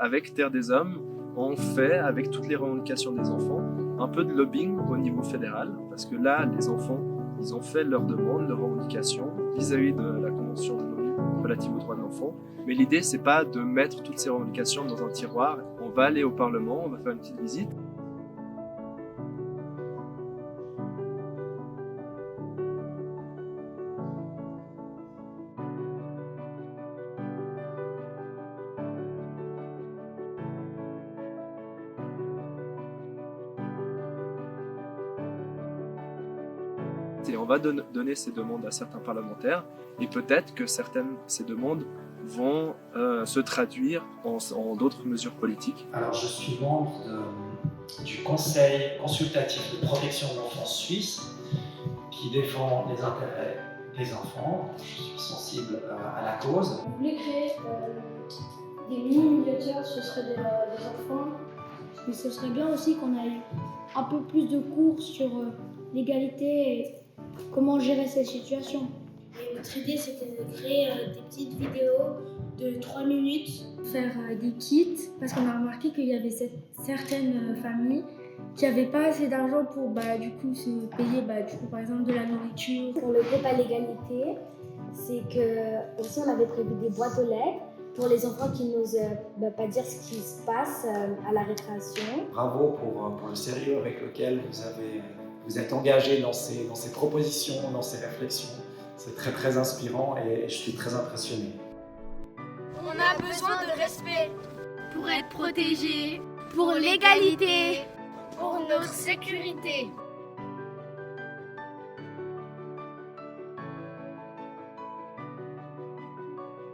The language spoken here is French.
avec Terre des Hommes, on fait, avec toutes les revendications des enfants, un peu de lobbying au niveau fédéral, parce que là, les enfants, ils ont fait leurs demandes, leurs revendications vis-à-vis de la Convention de l'ONU relative aux droits de l'enfant. Mais l'idée, c'est pas de mettre toutes ces revendications dans un tiroir. On va aller au Parlement, on va faire une petite visite. Et on va donner ces demandes à certains parlementaires et peut-être que certaines de ces demandes vont se traduire en d'autres mesures politiques. Alors, je suis membre du Conseil consultatif de protection de l'enfance suisse qui défend les intérêts des enfants. Je suis sensible à la cause. On voulait créer des mini-médiateurs, ce serait des enfants. Mais ce serait bien aussi qu'on ait un peu plus de cours sur l'égalité et comment gérer cette situation. Et notre idée, c'était de créer des petites vidéos de 3 minutes. Faire des kits, parce qu'on a remarqué qu'il y avait certaines familles qui n'avaient pas assez d'argent pour du coup, se payer par exemple de la nourriture. Pour le groupe à l'égalité, c'est que aussi on avait prévu des boîtes aux lettres pour les enfants qui n'osent pas dire ce qui se passe à la récréation. Bravo pour le sérieux avec lequel vous êtes engagé dans ces propositions, dans ces réflexions. C'est très très inspirant et je suis très impressionné. On a besoin de respect pour être protégé, pour l'égalité, pour notre sécurité.